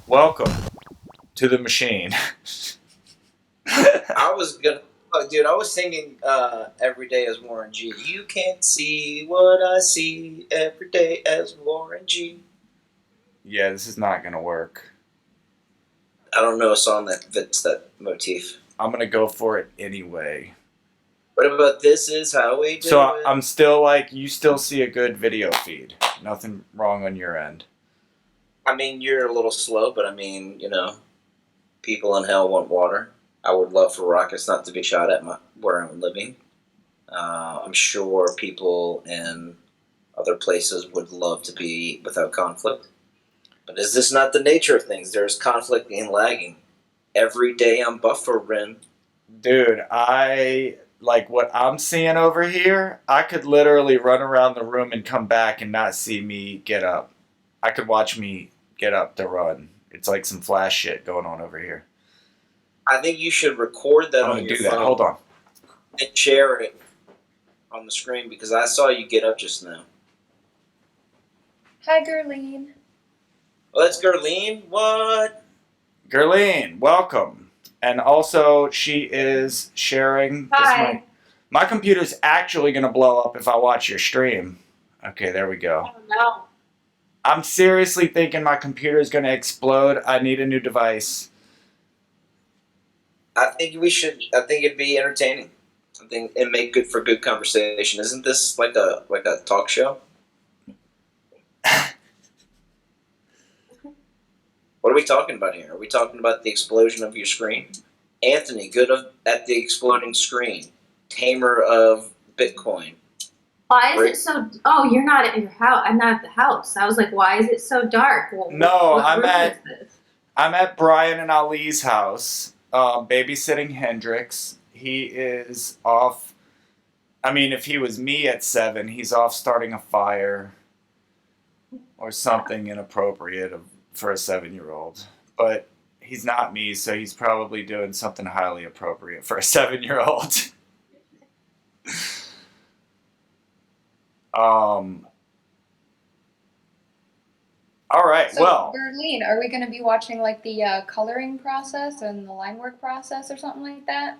Welcome to the machine. I was gonna, dude. I was singing "Every Day as Warren G." You can't see what I see every day as Warren G. Yeah, this is not gonna work. I don't know a song that fits that motif. I'm gonna go for it anyway. What about "This Is How We Do So It"? I'm still like, you still see a good video feed. Nothing wrong on your end. I mean, you're a little slow, but I mean, people in hell want water. I would love for rockets not to be shot at where I'm living. I'm sure people in other places would love to be without conflict. But is this not the nature of things? There's conflict and lagging. Every day I'm buffering. Dude, like what I'm seeing over here, I could literally run around the room and come back and not see me get up. I could watch me get up to run. It's like some flash shit going on over here. I think you should record that on your phone. Hold on. And share it on the screen because I saw you get up just now. Hi, Gurleen. Well, that's Gurleen. What? Gurleen, welcome. And also, she is sharing. Hi. My computer's actually going to blow up if I watch your stream. Okay, there we go. Oh, no. I'm seriously thinking my computer is going to explode. I need a new device. I think it'd be entertaining. I think it make good for good conversation. Isn't this like a talk show? What are we talking about here? Are we talking about the explosion of your screen? Anthony, good at the exploding screen. Tamer of Bitcoin. Why is it so... Oh, you're not at your house. I'm not at the house. I was like, why is it so dark? Well, No, what room is this? I'm at Brian and Ali's house, babysitting Hendrix. He is off. I mean, if he was me at 7, he's off starting a fire or something inappropriate for a 7-year-old. But he's not me, so he's probably doing something highly appropriate for a 7-year-old. All right, So, well. Gurleen, are we going to be watching like the coloring process and the line work process or something like that?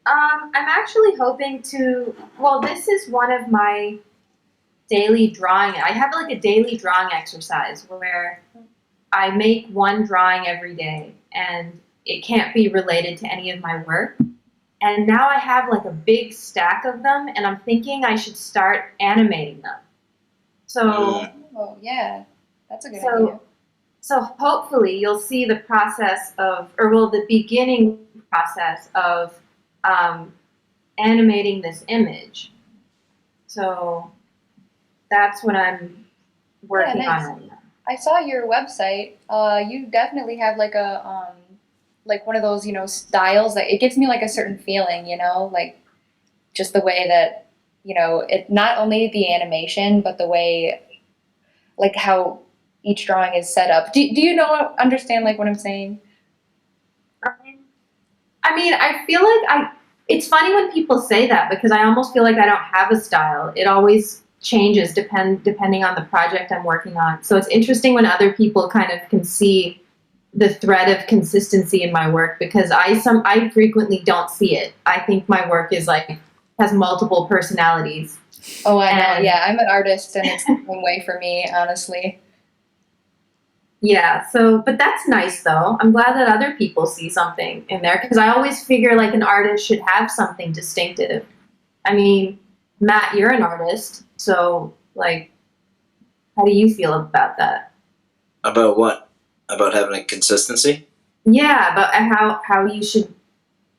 I'm actually hoping to... Well, this is one of my daily drawing... I have like a daily drawing exercise where I make one drawing every day and it can't be related to any of my work. And now I have like a big stack of them and I'm thinking I should start animating them. So... Oh, yeah. That's a good idea. So hopefully you'll see the process of, the beginning process of animating this image. So that's what I'm working on right now. I saw your website. You definitely have like a like one of those, styles that it gives me like a certain feeling, like just the way that, it not only the animation, but the way, like how each drawing is set up. Do you understand like what I'm saying? I mean, I feel like it's funny when people say that because I almost feel like I don't have a style. It always changes depending on the project I'm working on. So it's interesting when other people kind of can see the thread of consistency in my work because I frequently don't see it. I think my work is like has multiple personalities. Oh, I know. Yeah, I'm an artist and it's the same way for me, honestly. Yeah, but that's nice though. I'm glad that other people see something in there because I always figure like an artist should have something distinctive. I mean, Matt, you're an artist, so like, how do you feel about that? About what? About having a consistency? Yeah, about how you should,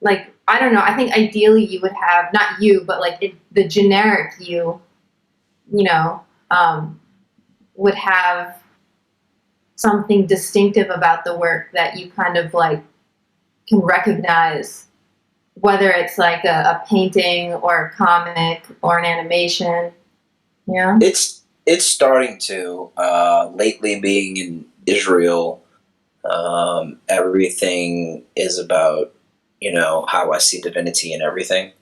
like, I don't know. I think ideally you would have, not you, but like the generic you know, would have something distinctive about the work that you kind of like can recognize, whether it's like a painting or a comic or an animation. Yeah. It's starting to. Lately, being in Israel, everything is about, you know, how I see divinity and everything.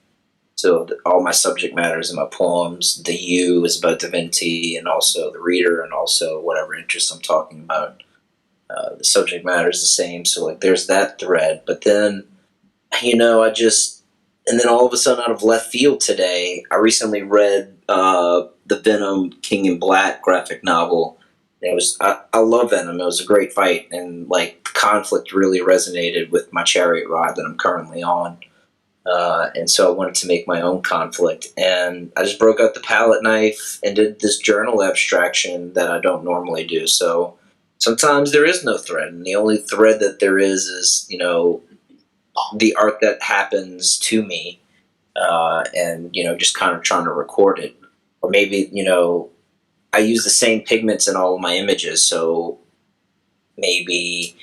So all my subject matters in my poems, the you is about divinity, and also the reader, and also whatever interest I'm talking about. The subject matter is the same. So like, there's that thread. But then, you know, and then all of a sudden, out of left field today, I recently read the Venom King in Black graphic novel. I love Venom. It was a great fight, and like the conflict really resonated with my chariot ride that I'm currently on. And so I wanted to make my own conflict, and I just broke out the palette knife and did this journal abstraction that I don't normally do. So sometimes there is no thread, and the only thread that there is, you know, the art that happens to me, and, you know, just kind of trying to record it. Or maybe, you know, I use the same pigments in all of my images, so maybe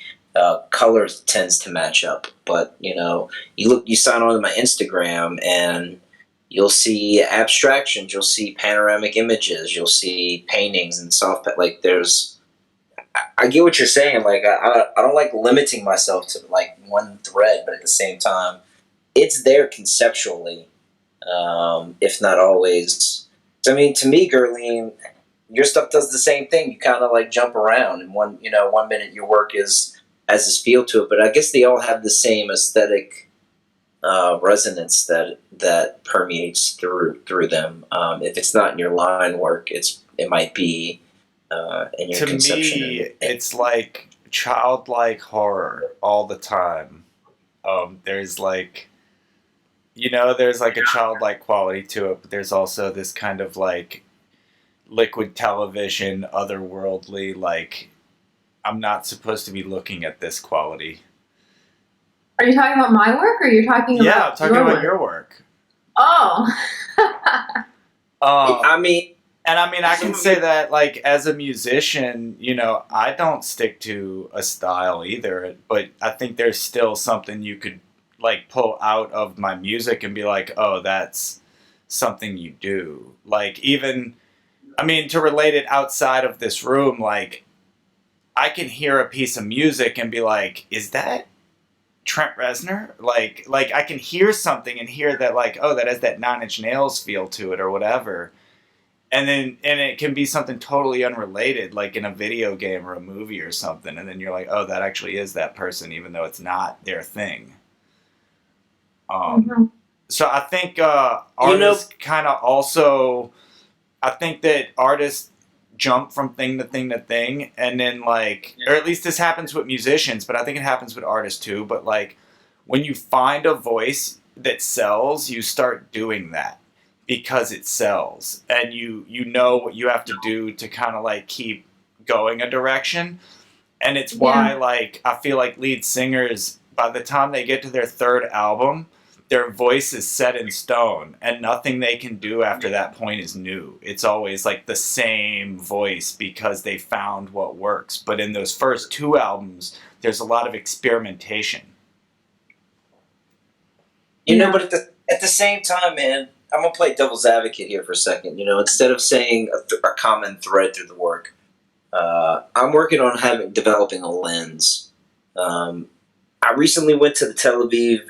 color tends to match up. But, you know, you sign on to my Instagram, and you'll see abstractions, you'll see panoramic images, you'll see paintings and soft, like there's, I get what you're saying. Like, I don't like limiting myself to like one thread, but at the same time, it's there conceptually, if not always. So, I mean, to me, Gurleen, your stuff does the same thing. You kind of like jump around, and one minute your work has this feel to it, but I guess they all have the same aesthetic resonance that permeates through them. If it's not in your line work, it might be in your To conception. me, it's like childlike horror all the time. There's like, you know, there's like a childlike quality to it, but there's also this kind of like liquid television, otherworldly, like, I'm not supposed to be looking at this quality. Are you talking about my work, or you're talking about? Yeah, I'm talking about your work. Oh. I mean, I can say that, like, as a musician, you know, I don't stick to a style either, but I think there's still something you could, like, pull out of my music and be like, oh, that's something you do. Like, even, I mean, to relate it outside of this room, like, I can hear a piece of music and be like, is that Trent Reznor? Like I can hear something and hear that, like, oh, that has that Nine Inch Nails feel to it or whatever. And it can be something totally unrelated, like in a video game or a movie or something. And then you're like, oh, that actually is that person, even though it's not their thing. So I think artists kind of also, I think that artists jump from thing to thing to thing, and then like, or at least this happens with musicians, but I think it happens with artists too. But like, when you find a voice that sells, you start doing that because it sells, and you know what you have to do to kind of like keep going a direction. And it's why, like, I feel like lead singers, by the time they get to their third album, their voice is set in stone, and nothing they can do after that point is new. It's always like the same voice because they found what works. But in those first two albums, there's a lot of experimentation. You know, but at the same time, man, I'm gonna play devil's advocate here for a second. You know, instead of saying a common thread through the work, I'm working on developing a lens. I recently went to the Tel Aviv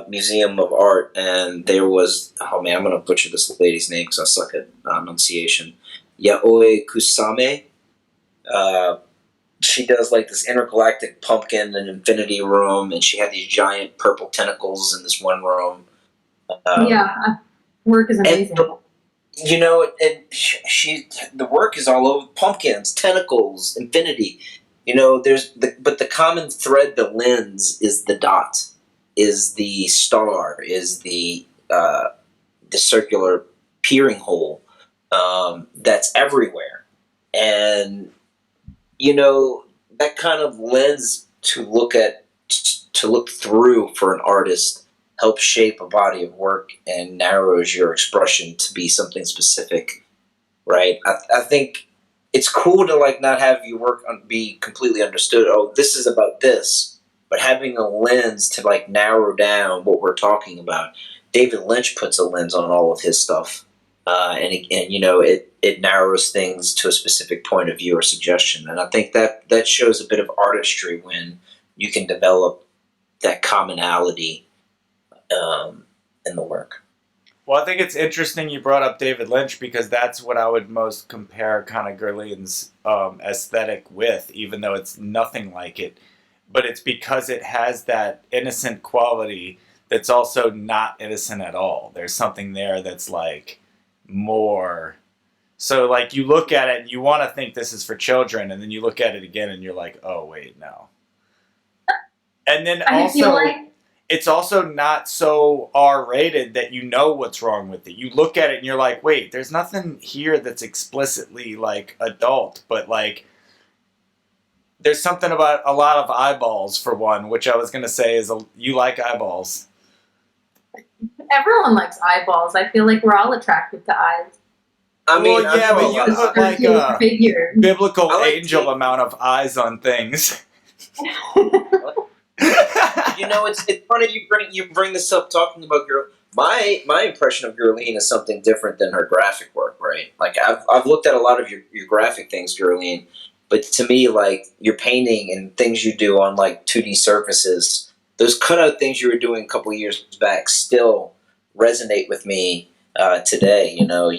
Museum of Art, and there was, oh man, I'm gonna butcher this lady's name because I suck at pronunciation. Yaoi Kusame. She does like this intergalactic pumpkin and infinity room, and she had these giant purple tentacles in this one room. Work is amazing. And, you know, and the work is all over pumpkins, tentacles, infinity. You know, but the common thread, the lens, is the dot, is the star, is the circular peering hole that's everywhere. And, you know, that kind of lens to look through for an artist helps shape a body of work and narrows your expression to be something specific, right? I think it's cool to like not have your work be completely understood. Oh, this is about this, but having a lens to like narrow down what we're talking about. David Lynch puts a lens on all of his stuff, and you know it narrows things to a specific point of view or suggestion. And I think that shows a bit of artistry when you can develop that commonality in the work. Well, I think it's interesting you brought up David Lynch because that's what I would most compare kind of Gurleen's aesthetic with, even though it's nothing like it. But it's because it has that innocent quality that's also not innocent at all. There's something there that's like more. So like you look at it and you want to think this is for children, and then you look at it again and you're like, oh wait, no. And then I also, feel like it's also not so R-rated that you know what's wrong with it. You look at it and you're like, wait, there's nothing here that's explicitly like adult, but like there's something about a lot of eyeballs for one, which I was gonna say is you like eyeballs. everyone likes eyeballs. I feel like we're all attracted to eyes. I mean, Well, yeah, but you put like a figure. biblical I like angel to- amount of eyes on things. You know, it's funny you bring this up talking about my impression of Gurleen is something different than her graphic work, right? Like I've looked at a lot of your graphic things, Gurleen, but to me, like your painting and things you do on like 2D surfaces, those cutout things you were doing a couple of years back still resonate with me today. You know,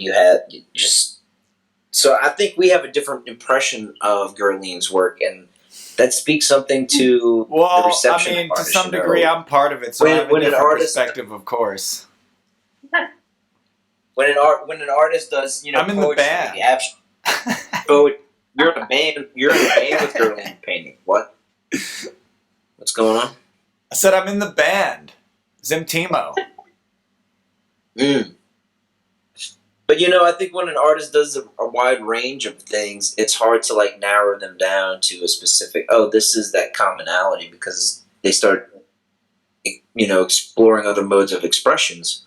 so I think we have a different impression of Gurleen's work, and that speaks something to the Well, reception. I mean, of to artists, some you know? degree, I'm part of it, so I have a When an different artist- perspective, of course. When an artist does, you know, I'm in the poetry, band. abstract poet, you're in a band. You're in a band with Gurleen painting. What? What's going on? I said I'm in the band. Zimtimo. But you know, I think when an artist does a wide range of things, it's hard to like narrow them down to a specific. Oh, this is that commonality because they start, you know, exploring other modes of expressions.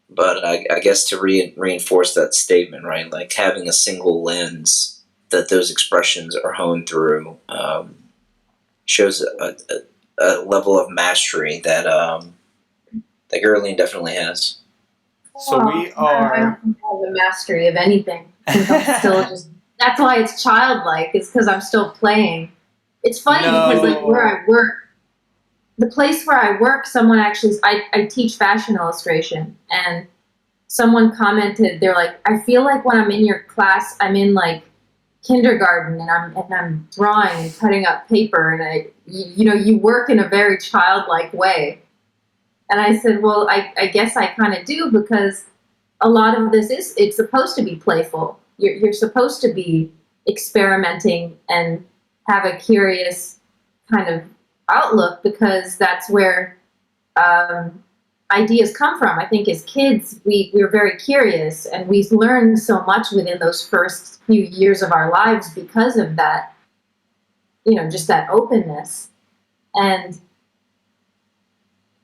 But I guess to reinforce that statement, right? Like having a single lens that those expressions are honed through shows a level of mastery that that Gurleen definitely has. So we I are. don't think I have a mastery of anything. I think I'm still just. That's why it's childlike. Is because I'm still playing. It's funny because like No. where I work, the place where I work, someone actually. I teach fashion illustration, and someone commented. They're like, I feel like when I'm in your class, I'm in like kindergarten, and I'm drawing and cutting up paper, and you work in a very childlike way. And I said, well, I guess I kind of do because a lot of this it's supposed to be playful. You're supposed to be experimenting and have a curious kind of outlook because that's where ideas come from. I think as kids, we're very curious and we learn so much within those first few years of our lives because of that, just that openness. And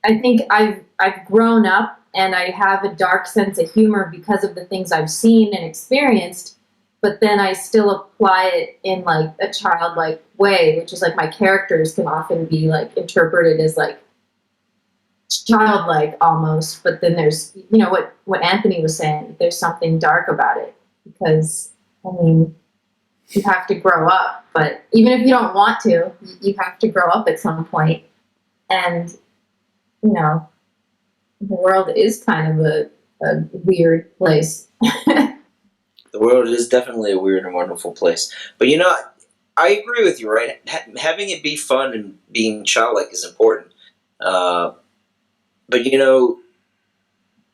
I think I've grown up and I have a dark sense of humor because of the things I've seen and experienced, but then I still apply it in like a childlike way, which is like my characters can often be like interpreted as like childlike almost, but then there's what Anthony was saying, there's something dark about it because you have to grow up, but even if you don't want to, you have to grow up at some point. And the world is kind of a weird place. The world is definitely a weird and wonderful place. But I agree with you, right? Having it be fun and being childlike is important. But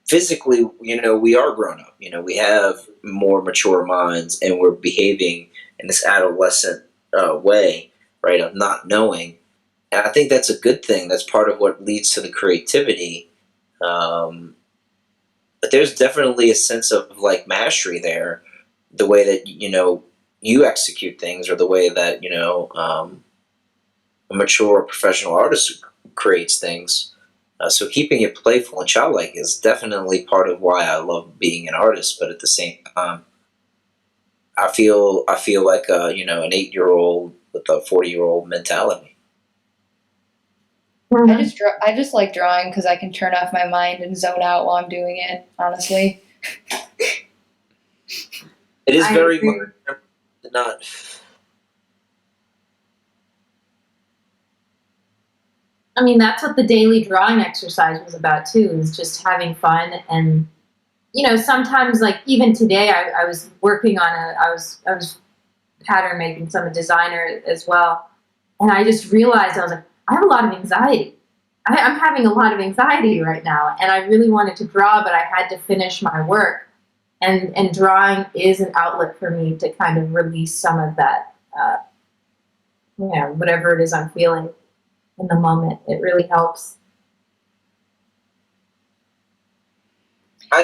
physically, we are grown up. We have more mature minds, and we're behaving in this adolescent way, right, of not knowing. And I think that's a good thing. That's part of what leads to the creativity. But there's definitely a sense of like mastery there, the way that you execute things, or the way that a mature professional artist creates things. So keeping it playful and childlike is definitely part of why I love being an artist. But at the same time, I feel like an 8-year-old with a 40-year-old mentality. I just like drawing because I can turn off my mind and zone out while I'm doing it. Honestly. It is very much not. I mean, that's what the daily drawing exercise was about too, is just having fun. And, sometimes, like, even today, I was working on I was pattern making, so I'm a designer as well. And I just realized, I was like, I have a lot of anxiety. I'm having a lot of anxiety right now. And I really wanted to draw, but I had to finish my work. And drawing is an outlet for me to kind of release some of that, whatever it is I'm feeling in the moment. It really helps.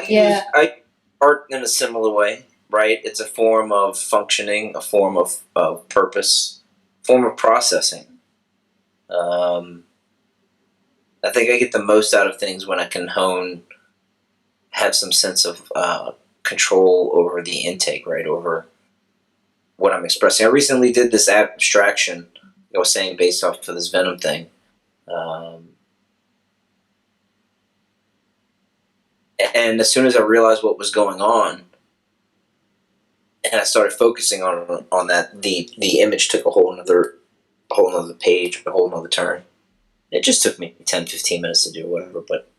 Yeah. I art in a similar way, right? It's a form of functioning, a form of purpose, form of processing. I think I get the most out of things when I can have some sense of control over the intake, right? Over what I'm expressing. I recently did this abstraction I was saying based off of this Venom thing. And as soon as I realized what was going on, and I started focusing on that, the image took a whole nother page, a whole nother turn. It just took me 10, 15 minutes to do whatever. But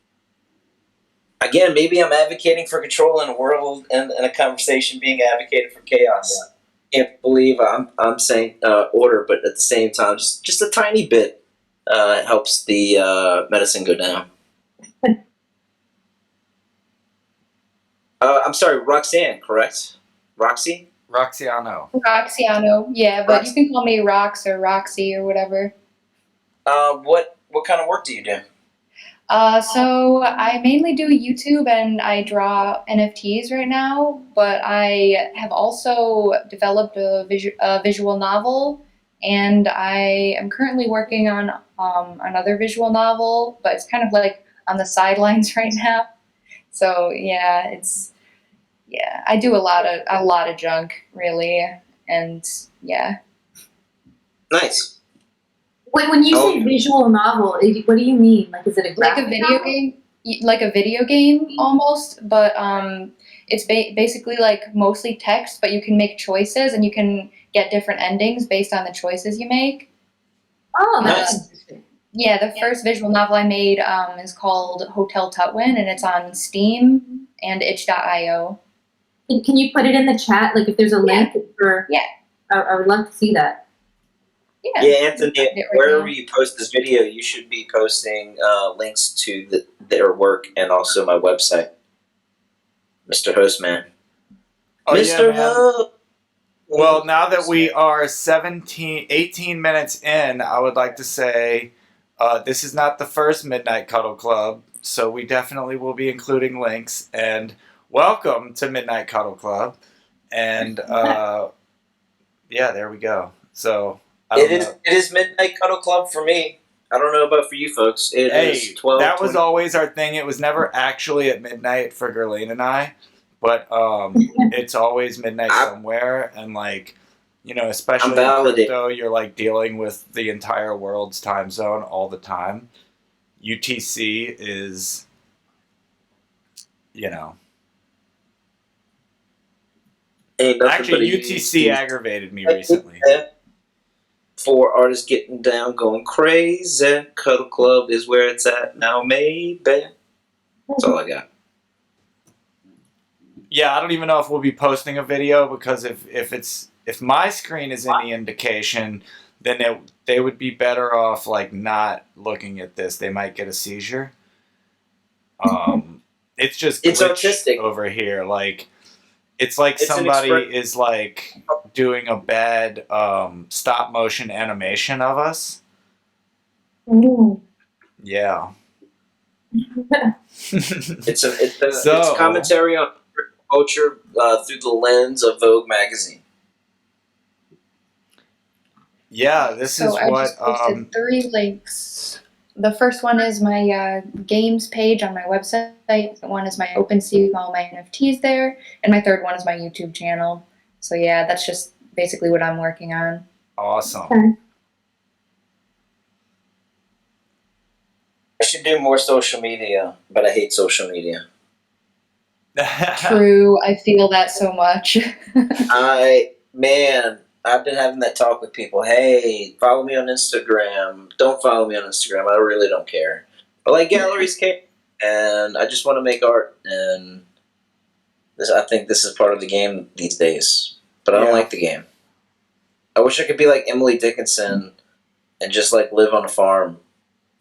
again, maybe I'm advocating for control in a world and a conversation being advocated for chaos. Can't believe I'm saying order, but at the same time, just a tiny bit helps the medicine go down. I'm sorry, Roxanne, correct? Roxy? Roxiano. Roxiano, yeah, but you can call me Rox or Roxy or whatever. What kind of work do you do? So I mainly do YouTube and I draw NFTs right now, but I have also developed a visual novel, and I am currently working on another visual novel, but it's kind of like on the sidelines right now. So yeah, I do a lot of junk really, and yeah. Nice. Wait, when you say visual novel, what do you mean? Like, is it a Like graphic a video novel? game, like a video game almost, but it's basically like mostly text, but you can make choices and you can get different endings based on the choices you make. Oh, that's Nice. interesting. Yeah, the first visual novel I made is called Hotel Tutwin, and it's on Steam and itch.io. Can you put it in the chat? Like, if there's a link for? Yeah. I would love to see that. Yeah, Anthony, Right wherever now. you post this video, you should be posting links to their work and also my website, Mr. Hostman. Oh, Mr. yeah, man. Host. Well, now that we are 18 minutes in, I would like to say this is not the first Midnight Cuddle Club, so we definitely will be including links. And welcome to Midnight Cuddle Club. And yeah, there we go. So It is Midnight Cuddle Club for me. I don't know about for you folks. It is 12. That was always our thing. It was never actually at midnight for Gurleen and I, but it's always midnight somewhere. And like, especially in crypto, you're like dealing with the entire world's time zone all the time. UTC is, actually UTC aggravated me recently. For artists getting down, going crazy. Cuddle Club is where it's at now, maybe. That's all I got. Yeah, I don't even know if we'll be posting a video, because if my screen is any indication, then they would be better off like not looking at this. They might get a seizure. It's just it's glitched artistic over here. Like it's like somebody is like doing a bad stop motion animation of us. Yeah. It's commentary on culture through the lens of Vogue magazine. Yeah, this is I what just posted 3 links. The first one is my games page on my website. The one is my OpenSea with all my NFTs there, and my third one is my YouTube channel. So yeah, that's just basically what I'm working on. Awesome. Okay. I should do more social media, but I hate social media. True, I feel that so much. I've been having that talk with people. Hey, follow me on Instagram. Don't follow me on Instagram. I really don't care. But like galleries care, and I just want to make art, and I think this is part of the game these days. But I don't like the game. I wish I could be like Emily Dickinson and just like live on a farm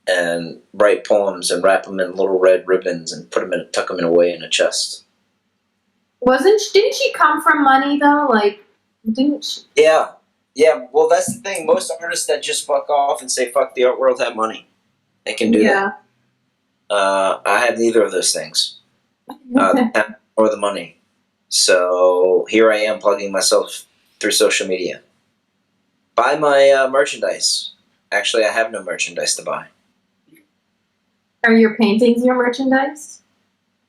and write poems and wrap them in little red ribbons and tuck them away in a chest. Didn't she come from money though? Like, didn't she? Yeah. Well, that's the thing. Most artists that just fuck off and say fuck the art world have money. They can do that. I have neither of those things, the talent or the money. So here I am plugging myself through social media. Buy my merchandise. Actually, I have no merchandise to buy. Are your paintings your merchandise?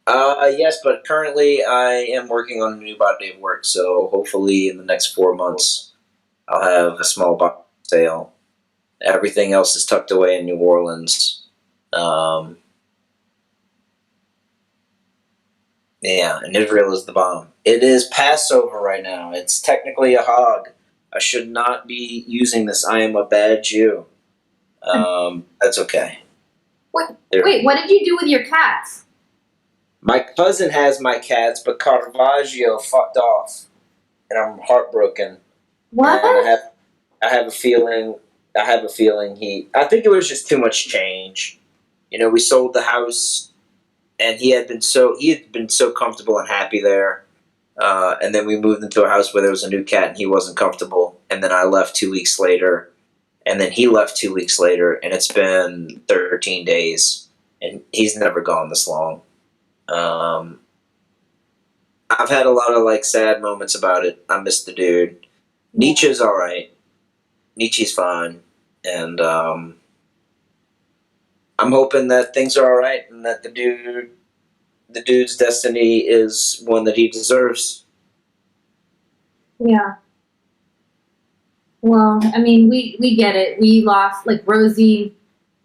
Yes, but currently I am working on a new body of work, so hopefully in the next 4 months I'll have a small box sale. Everything else is tucked away in New Orleans. Yeah, and Israel is the bomb. It is Passover right now. It's technically a hog. I should not be using this. I am a bad Jew. That's okay. Wait, what did you do with your cats? My cousin has my cats, but Caravaggio fucked off, and I'm heartbroken. What? And I have a feeling. I think it was just too much change. You know, we sold the house, and he had been so comfortable and happy there. And then we moved into a house where there was a new cat, and he wasn't comfortable. And then I left 2 weeks later, and then he left 2 weeks later, and it's been 13 days, and he's never gone this long. I've had a lot of like sad moments about it. I miss the dude. Nietzsche's all right. Nietzsche's fine, and I'm hoping that things are all right and that the dude's destiny is one that he deserves. Yeah. Well, I mean, we get it. We lost like Rosie,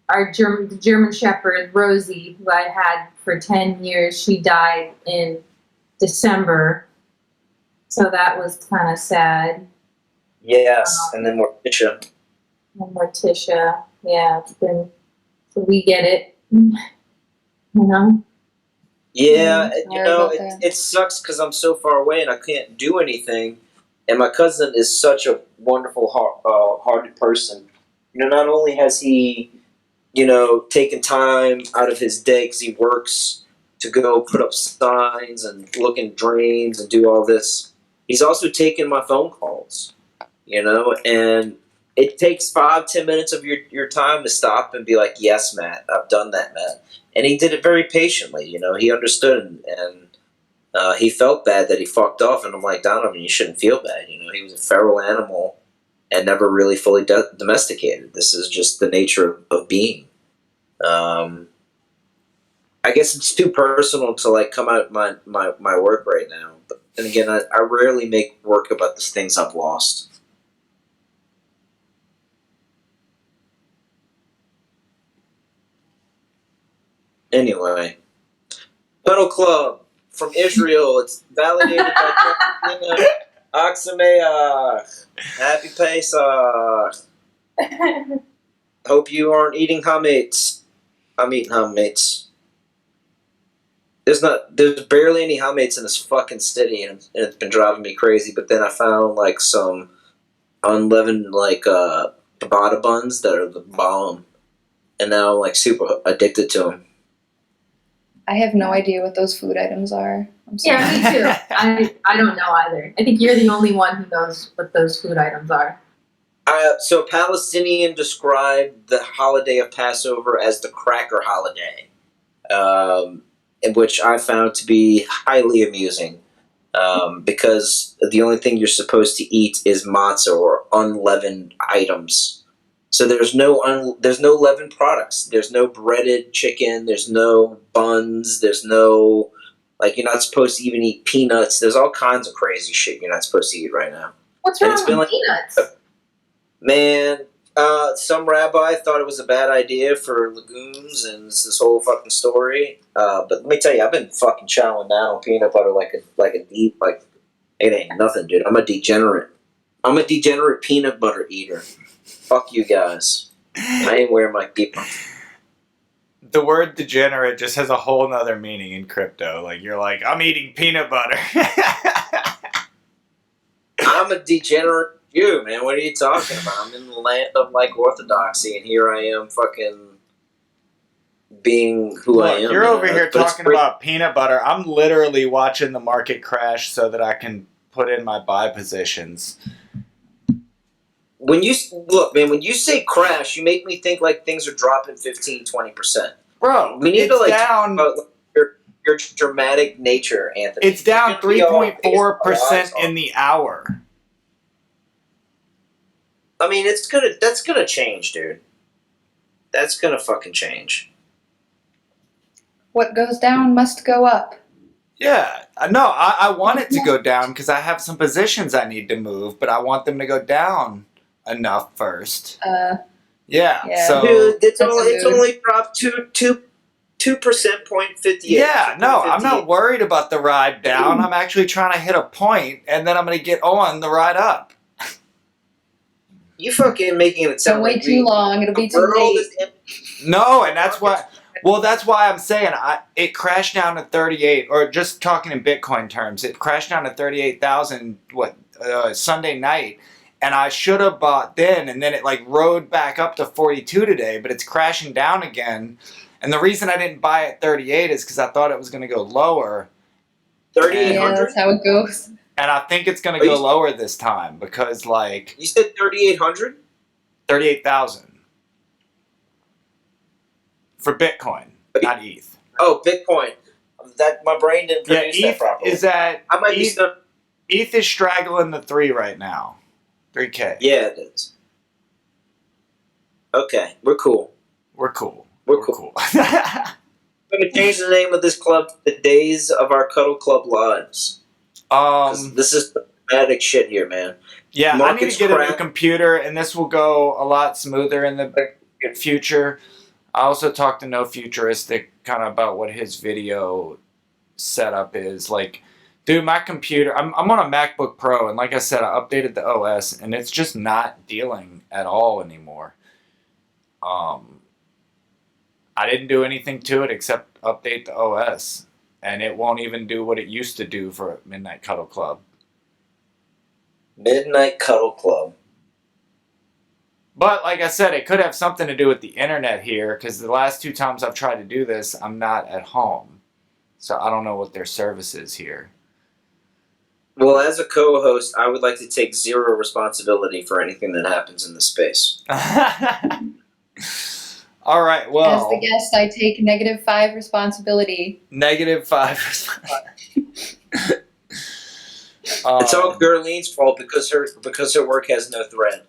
our German Shepherd, Rosie, who I had for 10 years. She died in December, so that was kind of sad. Yes, and then Morticia. And Morticia, yeah, it's been. So we get it, you know. Yeah, Sorry it sucks because I'm so far away and I can't do anything. And my cousin is such a wonderful, hearted person. You know, not only has he, taken time out of his day because he works to go put up signs and look in drains and do all this, he's also taken my phone calls, and it takes 5-10 minutes of your time to stop and be like, yes, Matt, I've done that, Matt. And he did it very patiently, he understood, and he felt bad that he fucked off, and I'm like, Donovan, you shouldn't feel bad, he was a feral animal and never really fully domesticated. This is just the nature of being. I guess it's too personal to like come out my work right now, but then again, I rarely make work about the things I've lost. Anyway, Cuddle Club from Israel. It's validated by Aksameach. Happy Pesach. Hope you aren't eating hametz. I'm eating hametz. There's barely any hametz in this fucking city, and it's been driving me crazy. But then I found like some unleavened like ciabatta buns that are the bomb, and now I'm like super addicted to them. I have no idea what those food items are. I'm sorry. Yeah, me too. I don't know either. I think you're the only one who knows what those food items are. So Palestinian described the holiday of Passover as the cracker holiday, in which I found to be highly amusing, because the only thing you're supposed to eat is matzah or unleavened items. So there's no leavened products. There's no breaded chicken. There's no buns. There's no, like, you're not supposed to even eat peanuts. There's all kinds of crazy shit you're not supposed to eat right now. What's And wrong it's been with like, peanuts? man, some rabbi thought it was a bad idea for legumes, and it's this whole fucking story. But let me tell you, I've been fucking chowing down on peanut butter like a deep, like, it ain't nothing, dude. I'm a degenerate. I'm a degenerate peanut butter eater. Fuck you guys. I ain't wearing my keeper. The word degenerate just has a whole nother meaning in crypto. Like, you're like, I'm eating peanut butter. I'm a degenerate Jew, man. What are you talking about? I'm in the land of, like, orthodoxy, and here I am fucking being who I am. You're over here But it's talking great. about peanut butter. I'm literally watching the market crash so that I can put in my buy positions. When you look, man, when you say crash, you make me think like things are dropping 15-20%. Bro, We need it's to like down. talk about your dramatic nature, Anthony. It's down You're gonna be all 3.4% in the hour. I mean, that's gonna change, dude. That's gonna fucking change. What goes down must go up. Yeah, no, I want it to go down because I have some positions I need to move, but I want them to go down enough first. Yeah. So Dude, it's That's only dropped 2% point 58. yeah, no, I'm not worried about the ride down. I'm actually trying to hit a point, and then I'm going to get on the ride up. You fucking making it sound Don't wait like too long. It'll be too late. No, and that's why. Well, that's why I'm saying it crashed down to 38, or just talking in Bitcoin terms, it crashed down to 38,000. Sunday night, and I should have bought then, and then it like rode back up to 42 today, but it's crashing down again. And the reason I didn't buy at 38 is because I thought it was going to go lower. 3,800. Yeah, that's how it goes. And I think it's going to go lower this time because, like, You said 3,800. 38,000 for Bitcoin, not ETH. Oh, Bitcoin. That my brain didn't Yeah, produce that ETH properly. is at I might be stuck. ETH is straggling the 3 right now, 3K. Yeah, it is. Okay, we're cool. We're cool. We're cool. We're gonna change the name of this club to the Days of Our Cuddle Club Lives. 'Cause this is dramatic shit here, man. Yeah, I need Market's to get a new crap. computer, and this will go a lot smoother in the future. I also talked to No Futuristic kind of about what his video setup is. Like, dude, my computer, I'm on a MacBook Pro, and like I said, I updated the OS, and it's just not dealing at all anymore. I didn't do anything to it except update the OS, and it won't even do what it used to do for Midnight Cuddle Club. Midnight Cuddle Club. But like I said, it could have something to do with the internet here, because the last 2 times I've tried to do this, I'm not at home. So I don't know what their service is here. Well, as a co-host, I would like to take zero responsibility for anything that happens in the space. All right, As well. the guest, I take -5 responsibility. -5. It's all Gurleen's fault because her work has no thread.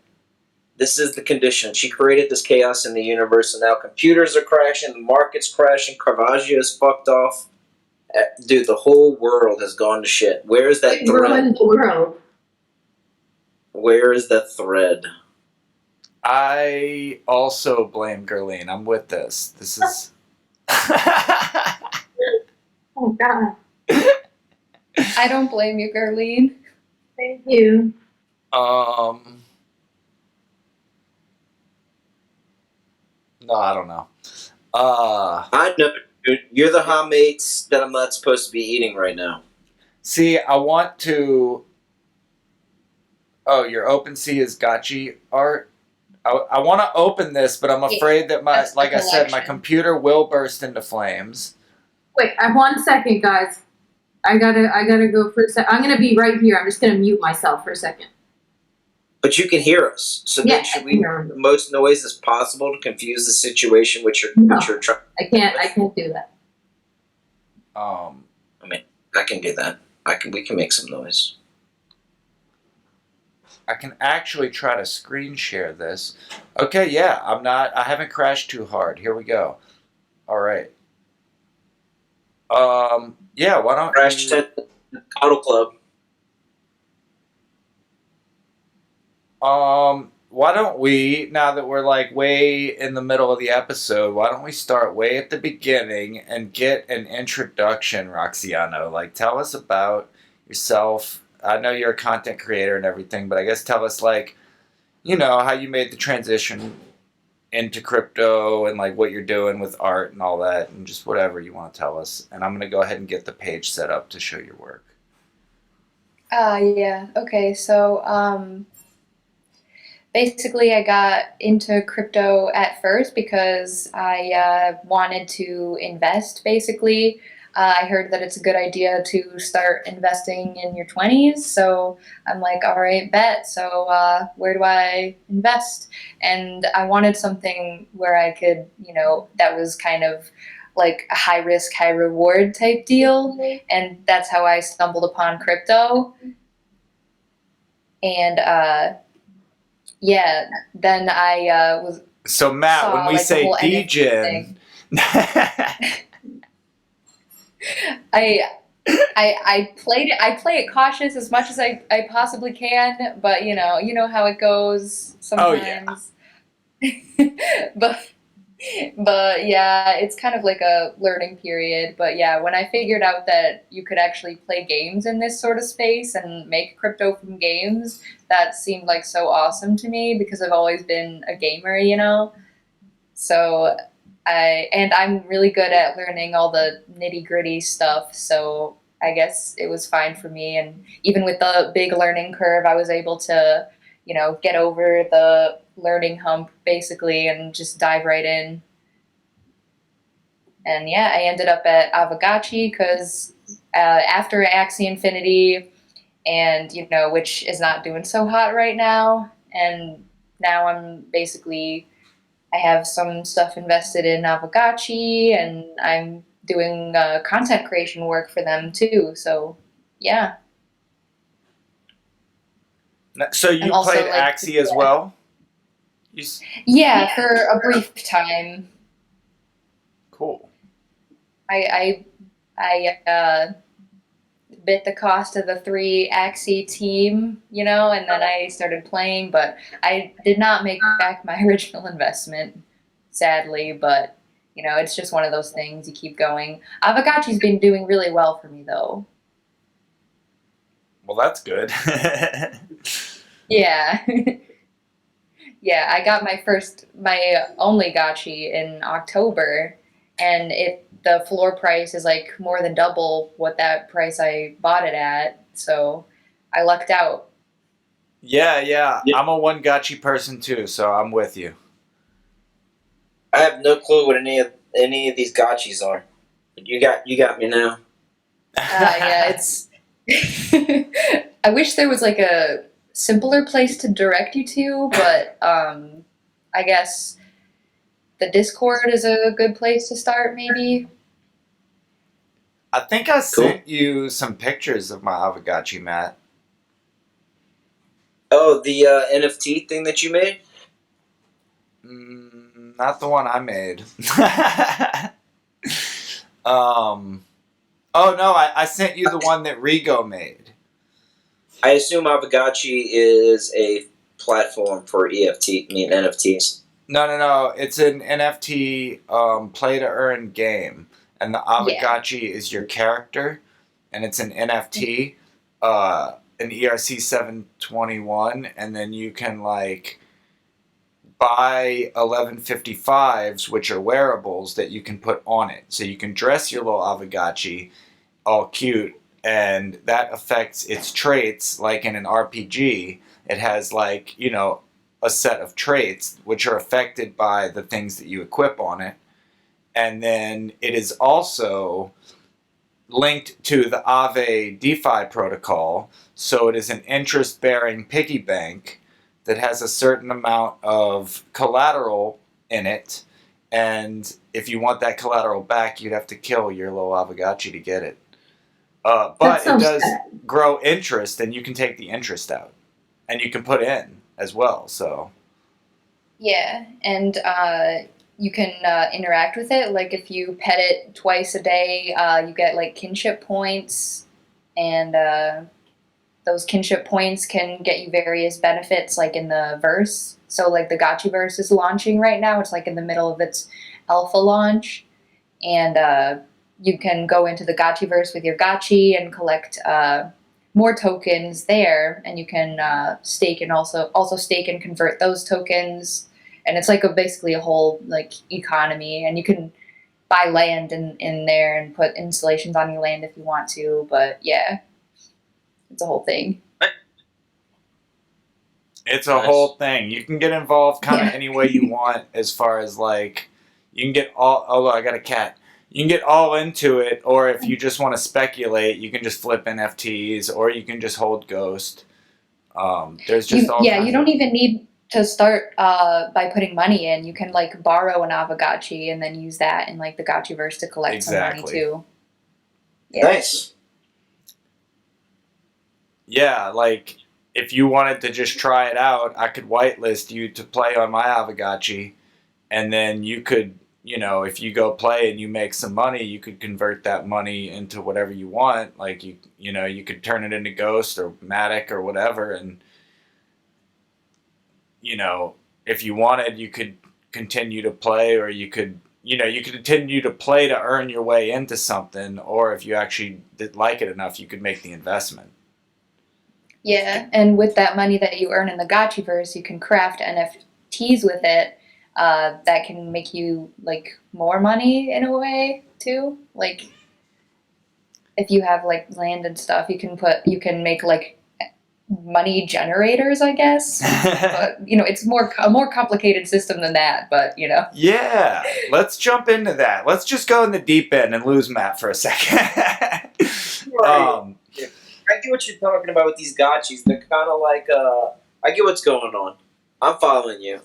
This is the condition. She created this chaos in the universe, and now computers are crashing, the market's crashing, Caravaggio is fucked off. Dude, the whole world has gone to shit. Where is that thread? Ruined the world. Where is that thread? I also blame Gurleen. I'm with this. This is. Oh God. I don't blame you, Gurleen. Thank you. No, I don't know. I know, dude. You're the hot mates that I'm not supposed to be eating right now. See, I want to. Oh, your OpenSea is Gotchi art. I want to open this, but I'm afraid that my, That's the like I said, my collection. computer will burst into flames. Wait, 1 second, guys. I gotta go for a sec. I'm gonna be right here. I'm just gonna mute myself for a second. But you can hear us. So Yeah, then should I we can make hear the most noise as possible to confuse the situation which you're No. trying? I can't do that. I can do that. We can make some noise. I can actually try to screen share this. Okay, yeah, I haven't crashed too hard. Here we go. All right. Yeah, why don't Crash you, Test Cuddle Club. why don't we, now that we're like way in the middle of the episode, why don't we start way at the beginning and get an introduction, Roxiano? Like, tell us about yourself. I know you're a content creator and everything, but I guess tell us, like, how you made the transition into crypto and like what you're doing with art and all that, and just whatever you want to tell us. And I'm going to go ahead and get the page set up to show your work. Yeah. Okay. So, basically, I got into crypto at first because I wanted to invest, basically. I heard that it's a good idea to start investing in your 20s. So I'm like, all right, bet. So where do I invest? And I wanted something where I could, that was kind of like a high risk, high reward type deal. And that's how I stumbled upon crypto. And yeah, then I So Matt, when saw we like the say whole NFT degen, thing. I I played it. I play it cautious as much as I possibly can, but you know how it goes oh yeah. sometimes. but but yeah, it's kind of like a learning period. But yeah, when I figured out that you could actually play games in this sort of space and make crypto from games, that seemed like so awesome to me because I've always been a gamer. So I'm really good at learning all the nitty-gritty stuff, so I guess it was fine for me. And even with the big learning curve, I was able to, get over the learning hump basically and just dive right in. And yeah, I ended up at Avogacci because after Axie Infinity, and which is not doing so hot right now, and now I'm basically I have some stuff invested in Avogacci, and I'm doing content creation work for them too. So yeah, So I'm you played also like, Axie as well? yeah, for a brief time. Cool. I bit the cost of the 3 Axie team, and then I started playing, but I did not make back my original investment, sadly. But it's just one of those things. You keep going. Avogacci's been doing really well for me, though. Well, that's good. Yeah. Yeah, I got my only gotchi in October, and the floor price is like more than double what that price I bought it at. So I lucked out. Yeah. I'm a one gotchi person too, so I'm with you. I have no clue what any of these gotchis are. You got me now. Yeah, it's. I wish there was like a simpler place to direct you to, but I guess the Discord is a good place to start, maybe. I think I Cool. sent you some pictures of my Avogacci, Matt. Oh, the NFT thing that you made? Not the one I made. Oh no, I sent you the one that Rigo made. I assume Avogacci is a platform for NFTs. No. It's an NFT play to earn game, and the Avogacci is your character, and it's an NFT, an ERC 721, and then you can like buy 1155s, which are wearables that you can put on it. So you can dress your little Avogacci all cute, and that affects its traits. Like in an RPG, it has like, a set of traits which are affected by the things that you equip on it. And then it is also linked to the Aave DeFi protocol. So it is an interest-bearing piggy bank that has a certain amount of collateral in it. And if you want that collateral back, you'd have to kill your little Avogacci to get it. But it does grow interest, and you can take the interest out. and you can put in as well. So Yeah, and you can interact with it. Like if you pet it twice a day, you get like kinship points, and those kinship points can get you various benefits, like in the verse. So like the Gotchi verse is launching right now. It's like in the middle of its alpha launch, and you can go into the Gotchi verse with your Gotchi and collect more tokens there, and you can stake and also stake and convert those tokens, and it's like basically a whole like economy, and you can buy land in there and put installations on your land if you want to, but yeah, it's a whole thing. it's a Nice. whole thing. You can get involved kind of Yeah. any way you want, as far as like you can get all. Oh, I got a cat. You can get all into it, or if you just want to speculate, you can just flip NFTs, or you can just hold Ghost. There's just all Yeah, kinds you don't of, even need to start by putting money in. You can like borrow an Avagachi and then use that in like the Gotchiverse to collect some money Exactly. too. Yeah. Nice. Yeah, like if you wanted to just try it out, I could whitelist you to play on my Avagachi, and then you could, if you go play and you make some money, you could convert that money into whatever you want. Like you could turn it into Ghost or MATIC or whatever, and if you wanted, you could continue to play, or you could continue to play to earn your way into something, or if you actually did like it enough, you could make the investment. Yeah, and with that money that you earn in the Gotchiverse, you can craft NFTs with it. That can make you like more money in a way too. Like if you have like land and stuff, you can make like money generators, I guess. But it's a more complicated system than that. But Yeah, let's jump into that. Let's just go in the deep end and lose Matt for a second. Right. I get what you're talking about with these gotchis. They're kind of like, I get what's going on. I'm following you.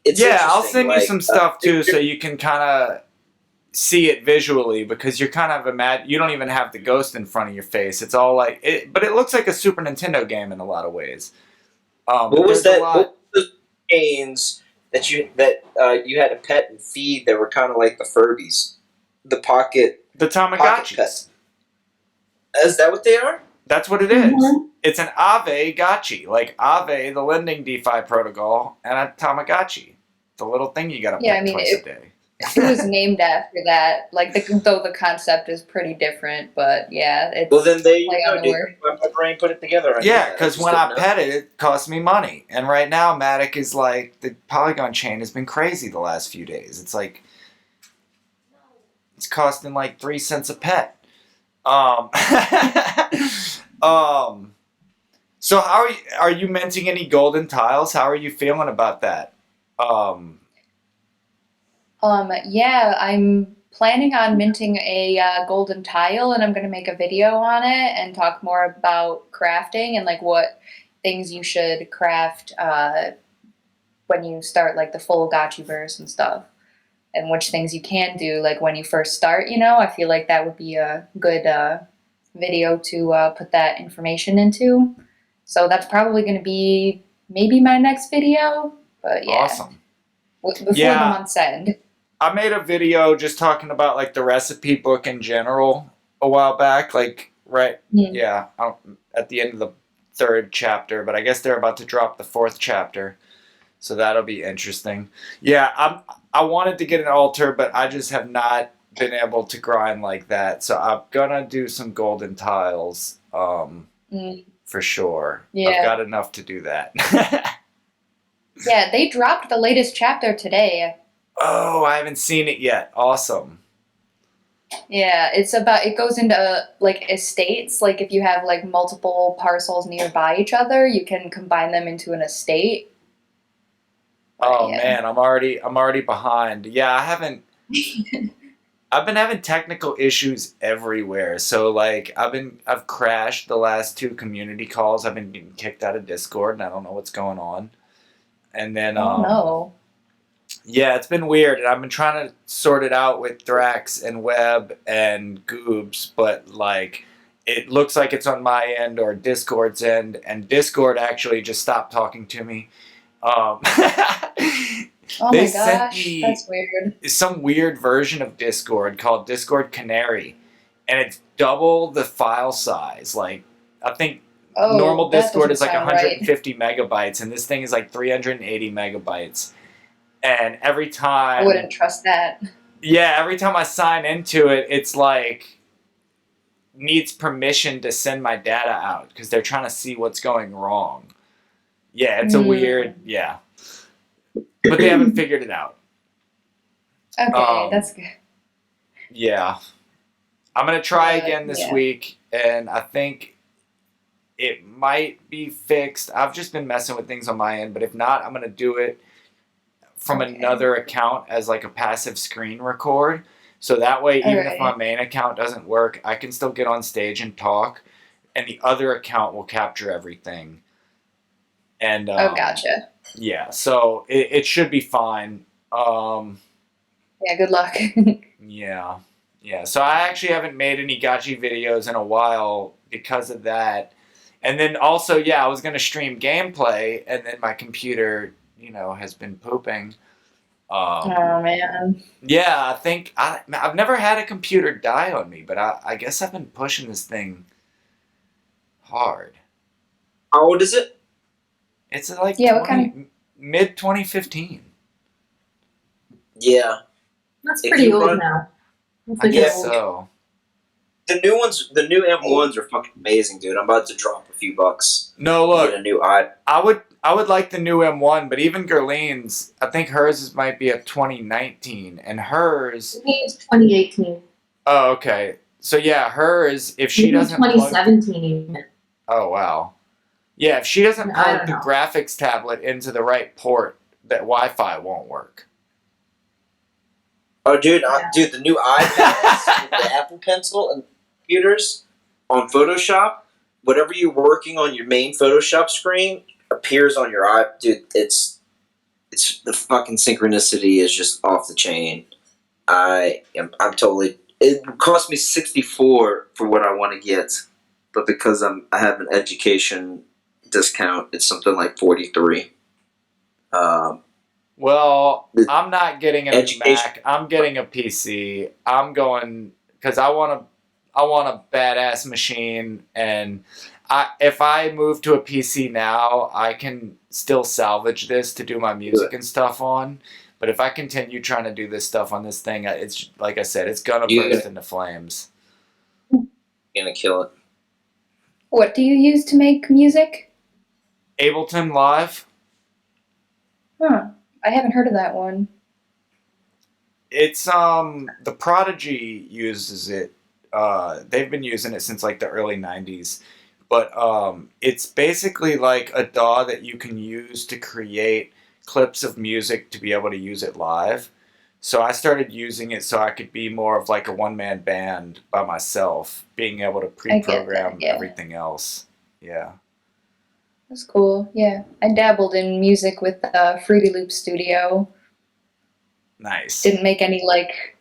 It's Yeah, I'll interesting, send you like, some stuff too, so you can kind of see it visually, because you're kind of you don't even have the Ghost in front of your face. It's all like it, but it looks like a Super Nintendo game in a lot of ways. What was that? What was those games that you had a pet and feed that were kind of like the Furbies, the pocket Tamagotchis. pet? Is that what they are? That's what it is. Mhm. It's an Avagachi, like Aave, the lending DeFi protocol, and a Tamagotchi, the little thing you gotta pet twice a day. It was named after that. Like though the concept is pretty different, but yeah, it's Well, then there you play on go, the dude. word. My brain put it together. Yeah, because when I pet pet it, it costs me money. And right now, MATIC is like, the Polygon chain has been crazy the last few days. It's like, it's costing like 3 cents a pet. So how are you minting any golden tiles? How are you feeling about that? Yeah, I'm planning on minting a golden tile, and I'm going to make a video on it and talk more about crafting and like what things you should craft when you start like the full Gotchiverse and stuff, and which things you can do like when you first start. I feel like that would be a good video to put that information into. So that's probably going to be maybe my next video, but yeah. Awesome. Before the month's end. I made a video just talking about like the recipe book in general a while back, like at the end of the 3rd chapter, but I guess they're about to drop the 4th chapter, so that'll be interesting. Yeah, I wanted to get an altar, but I just have not been able to grind like that, so I'm gonna do some golden tiles for sure. Yeah. I've got enough to do that. Yeah, they dropped the latest chapter today. Oh, I haven't seen it yet. Awesome. Yeah, it goes into like estates. Like if you have like multiple parcels nearby each other, you can combine them into an estate. Oh man, I'm already behind. Yeah, I've been having technical issues everywhere. So like I've crashed the last 2 community calls. I've been getting kicked out of Discord and I don't know what's going on. And then no. Yeah, it's been weird, and I've been trying to sort it out with Thrax and Webb and Goobs, but like it looks like it's on my end or Discord's end, and Discord actually just stopped talking to me. Oh They my sent gosh, me that's weird. some weird version of Discord called Discord Canary, and it's double the file size. Like, I think normal Oh, that Discord doesn't is like sound right. 150 megabytes, and this thing is like 380 megabytes. And every I time, wouldn't trust that. yeah, every time I sign into it, it's like needs permission to send my data out because they're trying to see what's going wrong. Yeah, it's a weird, yeah. But they haven't figured it out. Okay, that's good. Yeah. I'm going to try But, again this yeah. week, and I think it might be fixed. I've just been messing with things on my end, but if not, I'm going to do it from Okay. another account as like a passive screen record. So that way, even if my main account doesn't work, I can still get on stage and talk, and the other account will capture everything. And Oh, gotcha. yeah, so it should be fine. Yeah, good luck. Yeah. Yeah. So I actually haven't made any Gotchi videos in a while because of that. And then also, yeah, I was going to stream gameplay, and then my computer, has been pooping. Oh, man. Yeah, I think I've never had a computer die on me, but I guess I've been pushing this thing hard. How old is it? It's like Yeah, what mid 2015. Yeah. That's If pretty you old run- now. That's I like guess old. so. The new ones, the new M1s are fucking amazing, dude. I'm about to drop a few bucks. No, look, Get a new iPad. I would like the new M1, but even Gurleen's, I think hers might be a 2019, and hers. I think it's 2018. Oh, okay. So yeah, hers, if she Maybe doesn't plug. 2017 even. Oh wow. Yeah, if she doesn't I plug don't the know. graphics tablet into the right port, that Wi-Fi won't work. Oh, dude, Yeah. dude, the new iPads with the Apple Pencil and computers on Photoshop, whatever you're working on your main Photoshop screen appears on your iPad. Dude, it's the fucking synchronicity is just off the chain. I'm totally. It cost me $64 for what I want to get, but because I have an education discount, it's something like $43. Well, The I'm not getting a education- Mac. I'm getting a PC. I'm going because I want a badass machine, and if I move to a PC now, I can still salvage this to do my music and stuff on. But if I continue trying to do this stuff on this thing, it's like I said, it's gonna burst into flames. Gonna kill it. What do you use to make music? Ableton Live. Huh. I haven't heard of that one. It's the Prodigy uses it. They've been using it since like the early 90s. But it's basically like a DAW that you can use to create clips of music to be able to use it live. So I started using it so I could be more of like a one-man band by myself, being able to pre-program yeah. everything else. Yeah. That's cool. Yeah. I dabbled in music with Fruity Loop Studio. Nice. Didn't make any like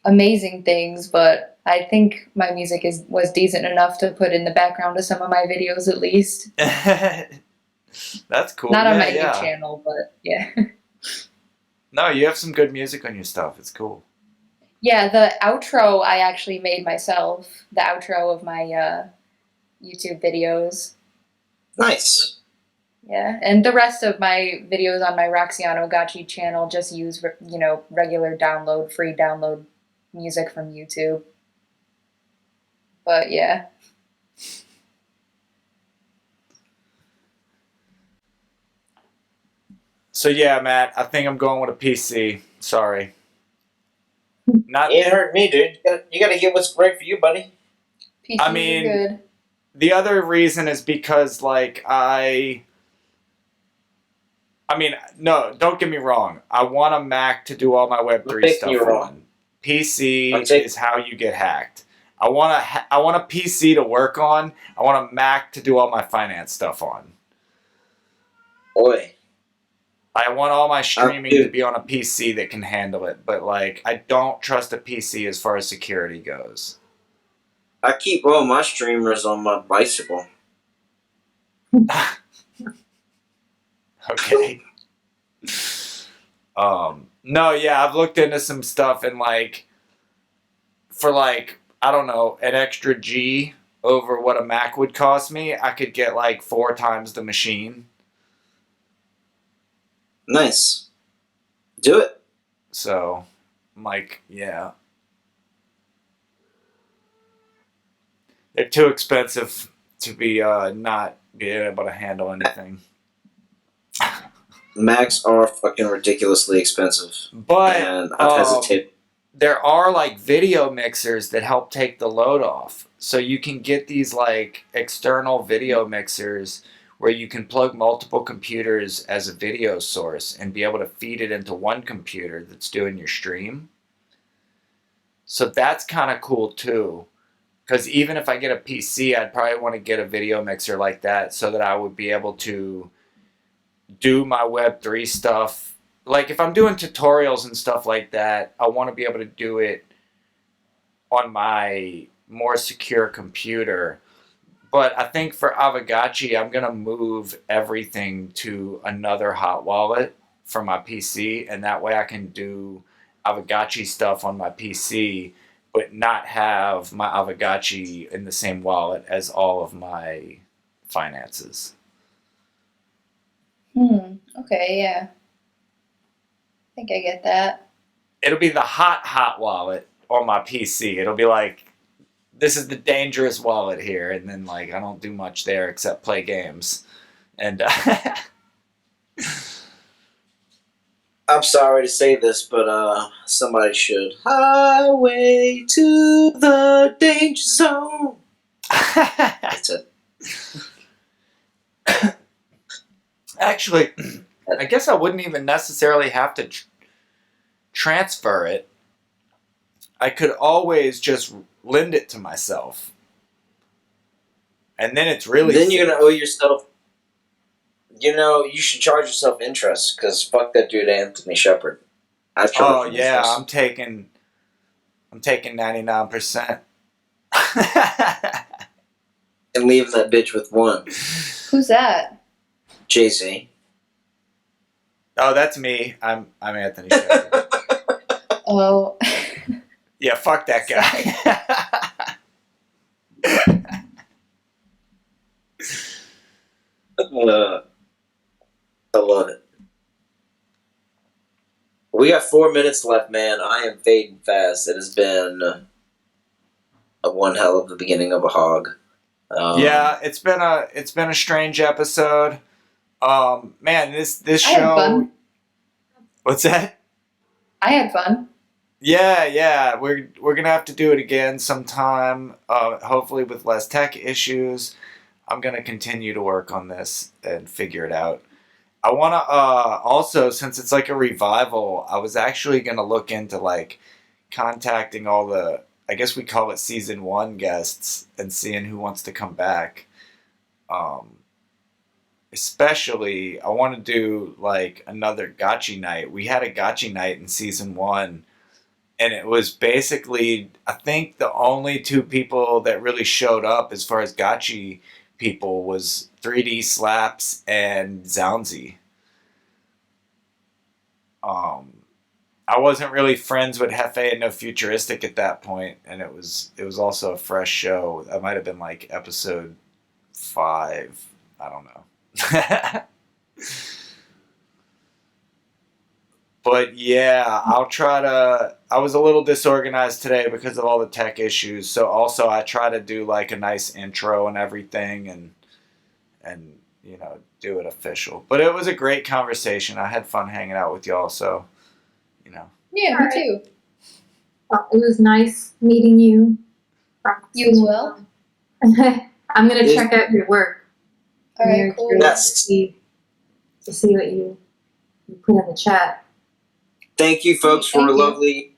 amazing things, but I think my music was decent enough to put in the background of some of my videos at least. That's cool. Not on my yeah. YouTube channel, but yeah. No, you have some good music on your stuff. It's cool. Yeah, the outro I actually made myself. The outro of my YouTube videos. Nice. Yeah, and the rest of my videos on my Roxiano Gotchi channel just use, regular free download music from YouTube. But yeah. So yeah, Matt, I think I'm going with a PC. Sorry. Not. It hurt me, dude. You gotta get what's right for you, buddy. PCs I mean, are good. The other reason is because like no, don't get me wrong. I want a Mac to do all my Web3 taking stuff you wrong. on. PC is how you get hacked. I want a PC to work on. I want a Mac to do all my finance stuff on. Boy. I want all my streaming dude. to be on a PC that can handle it, but like I don't trust a PC as far as security goes. I keep all my streamers on my bicycle. Okay. No, yeah, I've looked into some stuff and like for like I don't know an extra G over what a Mac would cost me, I could get like 4 times the machine. Nice. Do it. So, I'm like, yeah, they're too expensive to be not being able to handle anything. Macs are fucking ridiculously expensive. But And I've hesitated. there are like video mixers that help take the load off. So you can get these like external video mixers where you can plug multiple computers as a video source and be able to feed it into one computer that's doing your stream. So that's kind of cool too. Because even if I get a PC, I'd probably want to get a video mixer like that so that I would be able to do my Web3 stuff. Like if I'm doing tutorials and stuff like that, I want to be able to do it on my more secure computer. But I think for Avagachi, I'm going to move everything to another hot wallet for my PC. And that way I can do Avagachi stuff on my PC, but not have my Avagachi in the same wallet as all of my finances. Okay, yeah. I think I get that. It'll be the hot wallet on my PC. It'll be like, this is the dangerous wallet here, and then like I don't do much there except play games. And I'm sorry to say this, but somebody should. Highway to the danger zone. That's it. Actually, I guess I wouldn't even necessarily have to transfer it. I could always just lend it to myself. And then it's really Then safe. you're going to owe yourself. You know, you should charge yourself interest because fuck that dude Anthony Shepard. I charge him yeah, interest. I'm taking 99%. And leaving that bitch with 1. Who's that? Jay-Z. Oh, that's me. I'm Anthony Shepard. Oh. Yeah, fuck that guy. I love it. We got 4 minutes left, man. I am fading fast. It has been a one hell of the beginning of a hog. Yeah, it's been a strange episode. Man, this I show. had fun. What's that? I had fun. Yeah. We're gonna have to do it again sometime. Hopefully with less tech issues. I'm gonna continue to work on this and figure it out. I wanna also, since it's like a revival, I was actually gonna look into like contacting all the, I guess we call it season 1 guests and seeing who wants to come back. Especially, I want to do like another Gotchi night. We had a Gotchi night in season 1, and it was basically, I think the only 2 people that really showed up as far as Gotchi people was 3D Slaps and Zounzy. I wasn't really friends with Hefe and No Futuristic at that point, and it was also a fresh show. That might have been like episode 5. I don't know. But yeah, I'll try to. I was a little disorganized today because of all the tech issues. So also, I try to do like a nice intro and everything, and you know, do it official. But it was a great conversation. I had fun hanging out with y'all. So, you know. Yeah, me too. Well, it was nice meeting you. You as well. I'm gonna check out your work. All right, cool. Yes. To see what you put in the chat. Thank you, folks, for Thank a you. lovely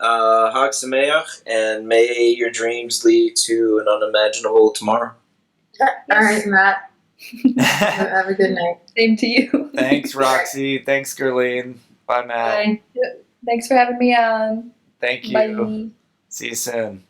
Hag Sameach, and may your dreams lead to an unimaginable tomorrow. All right, Matt. Have a good night. Same to you. Thanks, Roxy. Thanks, Gurleen. Bye, Matt. Bye. Thanks for having me on. Thank you. Bye. See you soon.